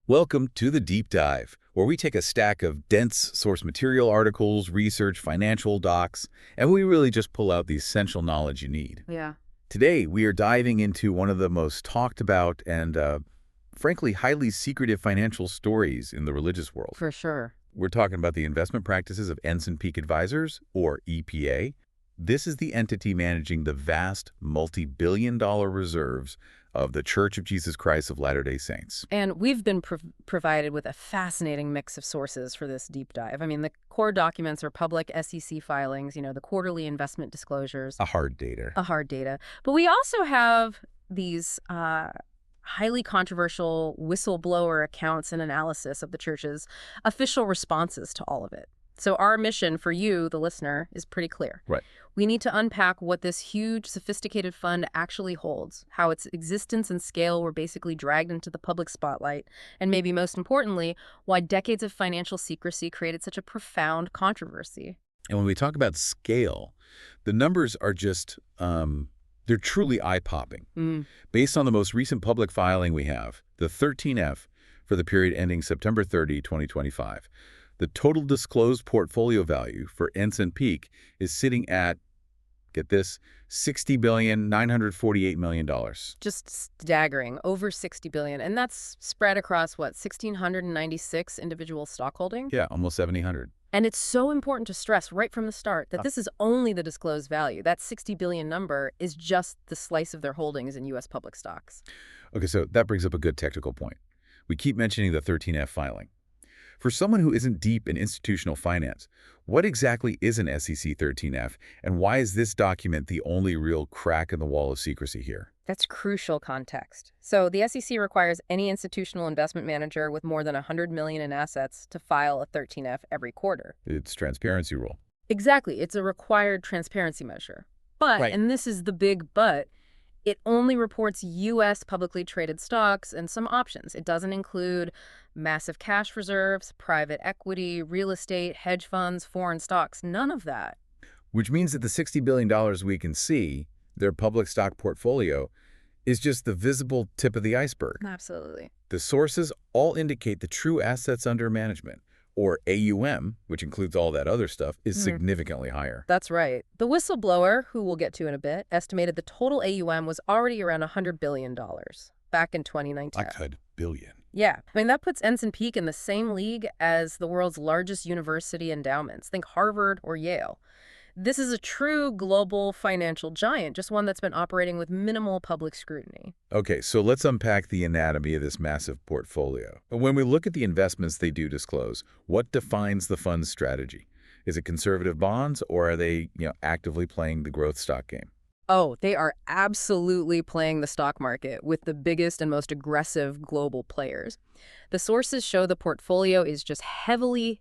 Welcome to the Deep Dive, where we take a stack of dense source material articles, research, financial docs, and we really just pull out the essential knowledge you need. Yeah, Today, we are diving into one of the most talked about and, frankly, highly secretive financial stories in the religious world. for sure. We're talking about the investment practices of Ensign Peak Advisors, or EPA. This is the entity managing the vast multi-billion-dollar reserves of the Church of Jesus Christ of Latter-day Saints. And we've been provided with a fascinating mix of sources for this deep dive. I mean, the core documents are public SEC filings, the quarterly investment disclosures, A hard data. a hard data. But we also have these highly controversial whistleblower accounts and analysis of the church's official responses to all of it. So our mission for you, the listener, is pretty clear. Right. We need to unpack what this huge, sophisticated fund actually holds, how its existence and scale were basically dragged into the public spotlight, and maybe most importantly, why decades of financial secrecy created such a profound controversy. And when we talk about scale, the numbers are just, they're truly eye-popping. Based on the most recent public filing we have, the 13F for the period ending September 30, 2025, the total disclosed portfolio value for Ensign Peak is sitting at, get this, $60,948 million. Just staggering, over $60 billion. And that's spread across, what, 1,696 individual stock holdings? Yeah, almost 7,800. And it's so important to stress right from the start that this is only the disclosed value. That 60 billion number is just the slice of their holdings in U.S. public stocks. Okay, so that brings up a good technical point. We keep mentioning the 13F filing. For someone who isn't deep in institutional finance, what exactly is an SEC 13F, and why is this document the only real crack in the wall of secrecy here? That's crucial context. So the SEC requires any institutional investment manager with more than $100 million in assets to file a 13F every quarter. It's transparency rule. Exactly. It's a required transparency measure. But, Right. and this is the big but, it only reports U.S. publicly traded stocks and some options. It doesn't include massive cash reserves, private equity, real estate, hedge funds, foreign stocks, none of that. Which means that the $60 billion we can see, their public stock portfolio, is just the visible tip of the iceberg. Absolutely. The sources all indicate the true assets under management, or AUM, which includes all that other stuff, is significantly higher. That's right. The whistleblower, who we'll get to in a bit, estimated the total AUM was already around $100 billion back in 2019. $100 billion. Yeah. I mean, that puts Ensign Peak in the same league as the world's largest university endowments. Think Harvard or Yale. This is a true global financial giant, just one that's been operating with minimal public scrutiny. Okay, so let's unpack the anatomy of this massive portfolio. When we look at the investments they do disclose, what defines the fund's strategy? Is it conservative bonds, or are they, actively playing the growth stock game? Oh, they are absolutely playing the stock market with the biggest and most aggressive global players. The sources show the portfolio is just heavily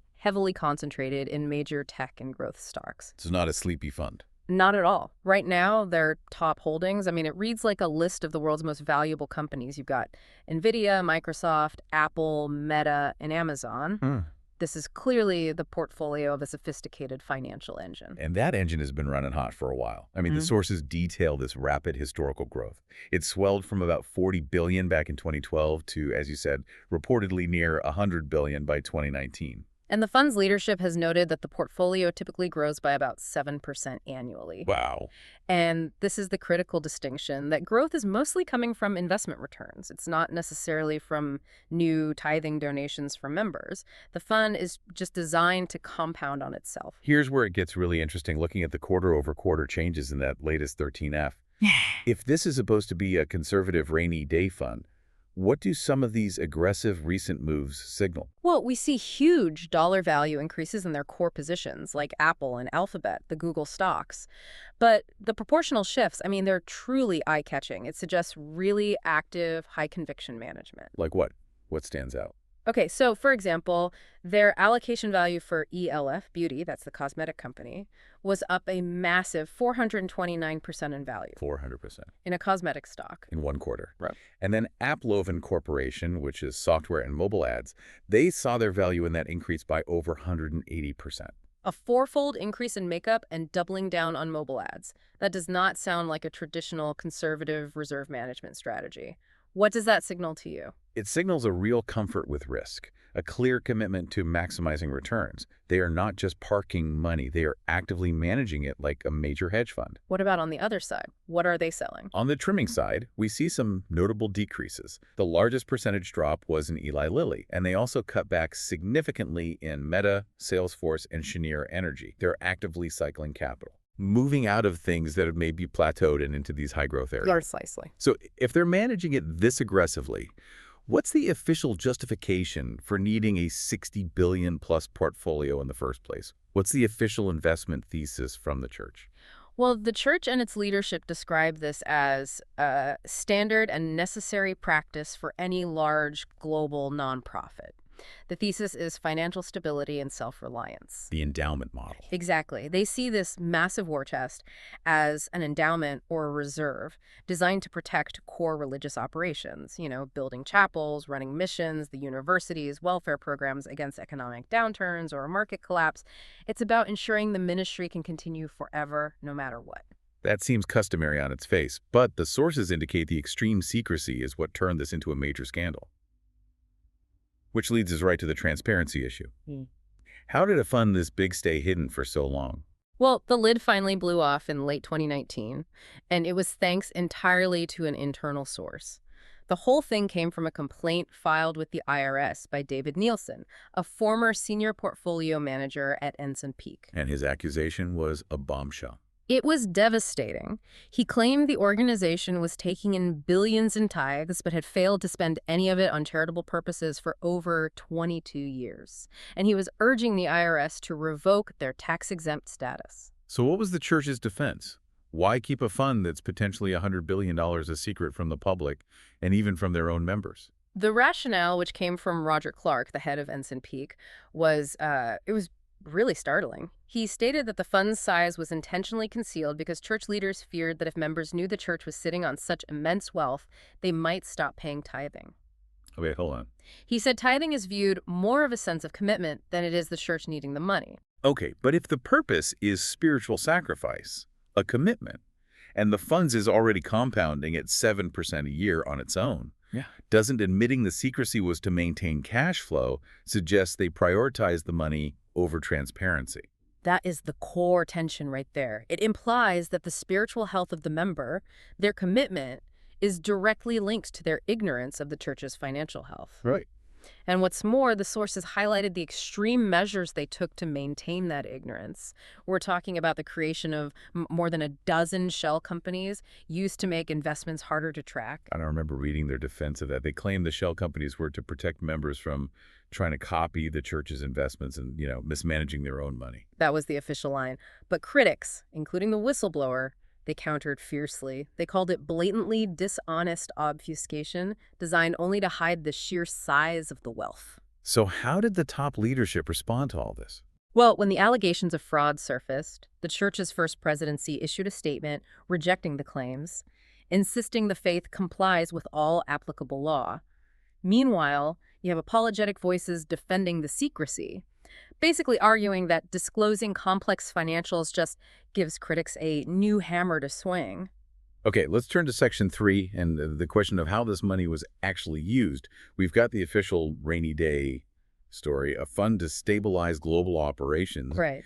concentrated in major tech and growth stocks. It's not a sleepy fund. Not at all. Right now, their top holdings, I mean, it reads like a list of the world's most valuable companies. You've got NVIDIA, Microsoft, Apple, Meta, and Amazon. This is clearly the portfolio of a sophisticated financial engine. And that engine has been running hot for a while. I mean, the sources detail this rapid historical growth. It swelled from about $40 billion back in 2012 to, as you said, reportedly near $100 billion by 2019. And the fund's leadership has noted that the portfolio typically grows by about 7% annually. Wow. And this is the critical distinction, that growth is mostly coming from investment returns. It's not necessarily from new tithing donations from members. The fund is just designed to compound on itself. Here's where it gets really interesting, looking at the quarter-over-quarter changes in that latest 13F. If this is supposed to be a conservative rainy day fund, what do some of these aggressive recent moves signal? Well, we see huge dollar value increases in their core positions, like Apple and Alphabet, the Google stocks. But the proportional shifts, I mean, they're truly eye-catching. It suggests really active, high-conviction management. Like what? What stands out? Okay, so for example, their allocation value for ELF Beauty, that's the cosmetic company, was up a massive 429% in value 400%. in a cosmetic stock. In one quarter. Right. And then AppLoven Corporation, which is software and mobile ads, they saw their value in that increase by over 180%. A fourfold increase in makeup and doubling down on mobile ads. That does not sound like a traditional conservative reserve management strategy. What does that signal to you? It signals a real comfort with risk, a clear commitment to maximizing returns. They are not just parking money, they are actively managing it like a major hedge fund. What about on the other side? What are they selling? On the trimming side, we see some notable decreases. The largest percentage drop was in Eli Lilly, and they also cut back significantly in Meta, Salesforce, and Cheniere Energy. They're actively cycling capital, moving out of things that have maybe plateaued and into these high-growth areas. Precisely. So if they're managing it this aggressively, what's the official justification for needing a $60 billion-plus portfolio in the first place? What's the official investment thesis from the church? Well, the church and its leadership describe this as a standard and necessary practice for any large global nonprofit. The thesis is financial stability and self-reliance. The endowment model. Exactly. They see this massive war chest as an endowment or a reserve designed to protect core religious operations, building chapels, running missions, the universities, welfare programs against economic downturns or a market collapse. It's about ensuring the ministry can continue forever, no matter what. That seems customary on its face, but the sources indicate the extreme secrecy is what turned this into a major scandal. Which leads us right to the transparency issue. How did a fund this big stay hidden for so long? Well, the lid finally blew off in late 2019, and it was thanks entirely to an internal source. The whole thing came from a complaint filed with the IRS by David Nielsen, a former senior portfolio manager at Ensign Peak. And his accusation was a bombshell. It was devastating. He claimed the organization was taking in billions in tithes, but had failed to spend any of it on charitable purposes for over 22 years. And he was urging the IRS to revoke their tax-exempt status. So what was the church's defense? Why keep a fund that's potentially $100 billion a secret from the public and even from their own members? The rationale, which came from Roger Clark, the head of Ensign Peak, was really startling. He stated that the fund's size was intentionally concealed because church leaders feared that if members knew the church was sitting on such immense wealth, they might stop paying tithing. Okay, hold on. He said tithing is viewed more of a sense of commitment than it is the church needing the money. Okay, but if the purpose is spiritual sacrifice, a commitment, and the funds is already compounding at 7% a year on its own, doesn't admitting the secrecy was to maintain cash flow suggest they prioritized the money over transparency? That is the core tension right there. It implies that the spiritual health of the member, their commitment, is directly linked to their ignorance of the church's financial health. Right. And what's more, the sources highlighted the extreme measures they took to maintain that ignorance. We're talking about the creation of more than a dozen shell companies used to make investments harder to track. I don't remember reading their defense of that. They claimed the shell companies were to protect members from trying to copy the church's investments and, mismanaging their own money. That was the official line. But critics, including the whistleblower, they countered fiercely. They called it blatantly dishonest obfuscation, designed only to hide the sheer size of the wealth. So how did the top leadership respond to all this? Well, when the allegations of fraud surfaced, the church's first presidency issued a statement rejecting the claims, insisting the faith complies with all applicable law. Meanwhile, you have apologetic voices defending the secrecy, basically arguing that disclosing complex financials just gives critics a new hammer to swing. Okay, let's turn to Section 3 and the question of how this money was actually used. We've got the official rainy day story, a fund to stabilize global operations. Right.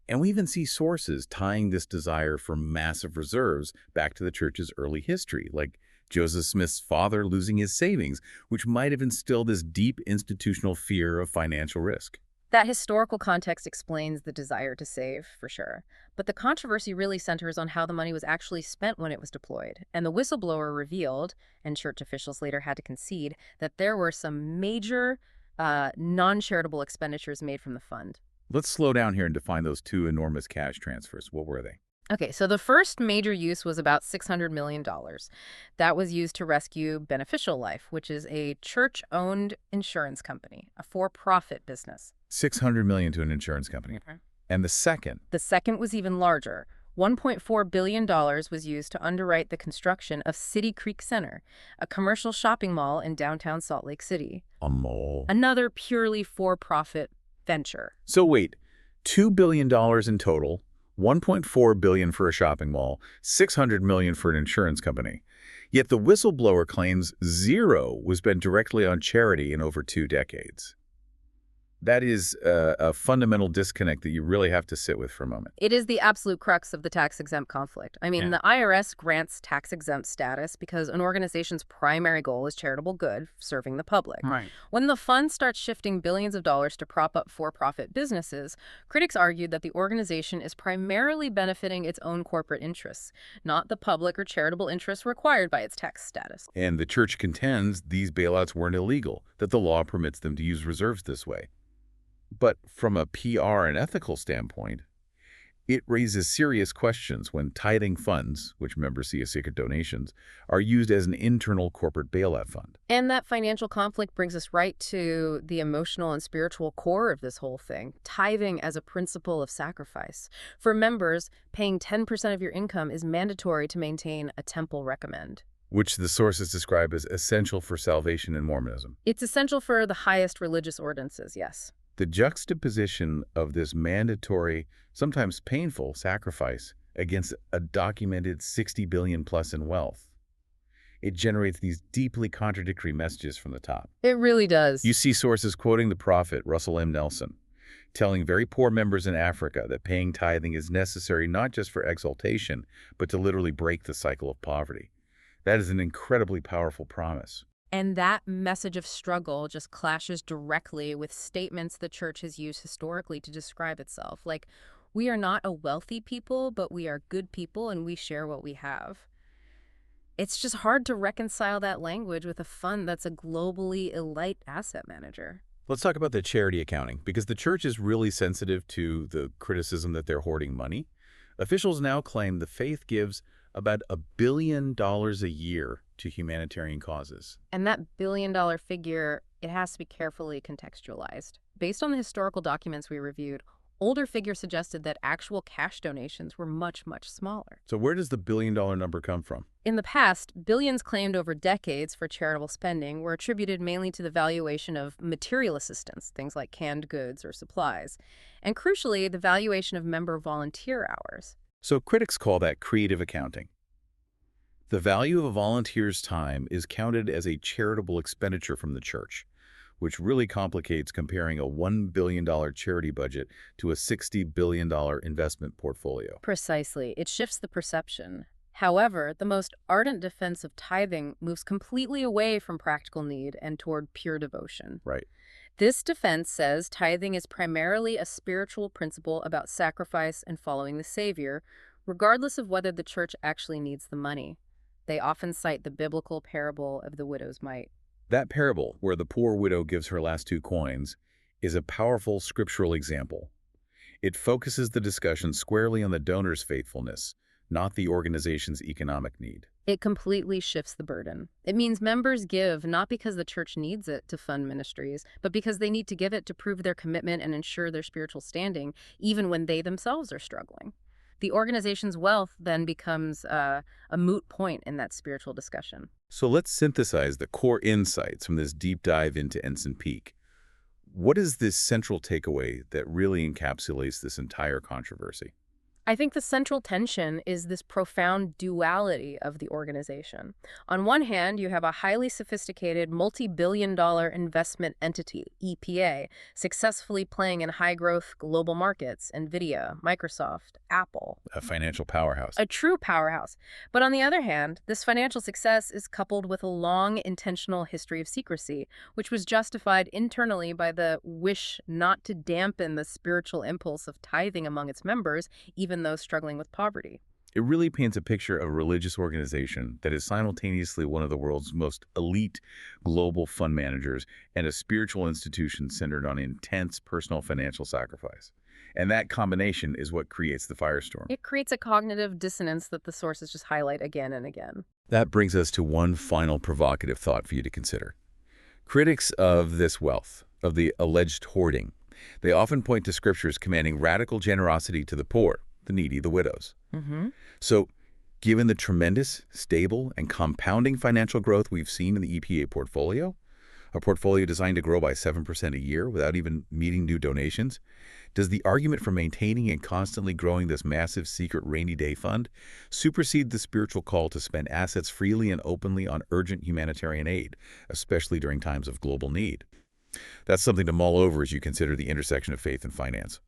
And we even see sources tying this desire for massive reserves back to the church's early history, like Joseph Smith's father losing his savings, which might have instilled this deep institutional fear of financial risk. That historical context explains the desire to save, for sure. But the controversy really centers on how the money was actually spent when it was deployed. And the whistleblower revealed, and church officials later had to concede, that there were some major non-charitable expenditures made from the fund. Let's slow down here and define those two enormous cash transfers. What were they? Okay, so the first major use was about $600 million. That was used to rescue Beneficial Life, which is a church-owned insurance company, a for-profit business. $600 million to an insurance company. Mm-hmm. And the second? The second was even larger. $1.4 billion was used to underwrite the construction of City Creek Center, a commercial shopping mall in downtown Salt Lake City. A mall. Another purely for-profit venture. So wait, $2 billion in total, $1.4 billion for a shopping mall, $600 million for an insurance company. Yet the whistleblower claims zero was spent directly on charity in over 2 decades. That is a fundamental disconnect that you really have to sit with for a moment. It is the absolute crux of the tax-exempt conflict. I mean, Yeah. the IRS grants tax-exempt status because an organization's primary goal is charitable good, serving the public. Right. When the fund starts shifting billions of dollars to prop up for-profit businesses, critics argued that the organization is primarily benefiting its own corporate interests, not the public or charitable interests required by its tax status. And the church contends these bailouts weren't illegal, that the law permits them to use reserves this way. But from a PR and ethical standpoint, it raises serious questions when tithing funds, which members see as sacred donations, are used as an internal corporate bailout fund. And that financial conflict brings us right to the emotional and spiritual core of this whole thing, tithing as a principle of sacrifice. For members, paying 10% of your income is mandatory to maintain a temple recommend. Which the sources describe as essential for salvation in Mormonism. It's essential for the highest religious ordinances, yes. The juxtaposition of this mandatory, sometimes painful, sacrifice against a documented $60 billion plus in wealth, it generates these deeply contradictory messages from the top. It really does. You see sources quoting the prophet Russell M. Nelson, telling very poor members in Africa that paying tithing is necessary not just for exaltation, but to literally break the cycle of poverty. That is an incredibly powerful promise. And that message of struggle just clashes directly with statements the church has used historically to describe itself. Like, we are not a wealthy people, but we are good people and we share what we have. It's just hard to reconcile that language with a fund that's a globally elite asset manager. Let's talk about the charity accounting, because the church is really sensitive to the criticism that they're hoarding money. Officials now claim the faith gives about $1 billion a year to humanitarian causes. And that billion-dollar figure, it has to be carefully contextualized. Based on the historical documents we reviewed, older figures suggested that actual cash donations were much, much smaller. So where does the billion-dollar number come from? In the past, billions claimed over decades for charitable spending were attributed mainly to the valuation of material assistance, things like canned goods or supplies, and crucially, the valuation of member volunteer hours. So critics call that creative accounting. The value of a volunteer's time is counted as a charitable expenditure from the church, which really complicates comparing a $1 billion charity budget to a $60 billion investment portfolio. Precisely. It shifts the perception. However, the most ardent defense of tithing moves completely away from practical need and toward pure devotion. Right. This defense says tithing is primarily a spiritual principle about sacrifice and following the Savior, regardless of whether the church actually needs the money. They often cite the biblical parable of the widow's mite. That parable, where the poor widow gives her last 2 coins, is a powerful scriptural example. It focuses the discussion squarely on the donor's faithfulness, not the organization's economic need. It completely shifts the burden. It means members give not because the church needs it to fund ministries, but because they need to give it to prove their commitment and ensure their spiritual standing, even when they themselves are struggling. The organization's wealth then becomes a moot point in that spiritual discussion. So let's synthesize the core insights from this deep dive into Ensign Peak. What is this central takeaway that really encapsulates this entire controversy? I think the central tension is this profound duality of the organization. On one hand, you have a highly sophisticated, multi-billion-dollar investment entity, EPA, successfully playing in high-growth global markets, NVIDIA, Microsoft, Apple. A financial powerhouse. A true powerhouse. But on the other hand, this financial success is coupled with a long, intentional history of secrecy, which was justified internally by the wish not to dampen the spiritual impulse of tithing among its members, even those struggling with poverty. It really paints a picture of a religious organization that is simultaneously one of the world's most elite global fund managers and a spiritual institution centered on intense personal financial sacrifice. And that combination is what creates the firestorm. It creates a cognitive dissonance that the sources just highlight again and again. That brings us to one final provocative thought for you to consider. Critics of this wealth, of the alleged hoarding, they often point to scriptures commanding radical generosity to the poor, the needy, the widows. So, given the tremendous, stable, and compounding financial growth we've seen in the EPA portfolio, a portfolio designed to grow by 7% a year without even meeting new donations? Does the argument for maintaining and constantly growing this massive secret rainy day fund supersede the spiritual call to spend assets freely and openly on urgent humanitarian aid, especially during times of global need? That's something to mull over as you consider the intersection of faith and finance.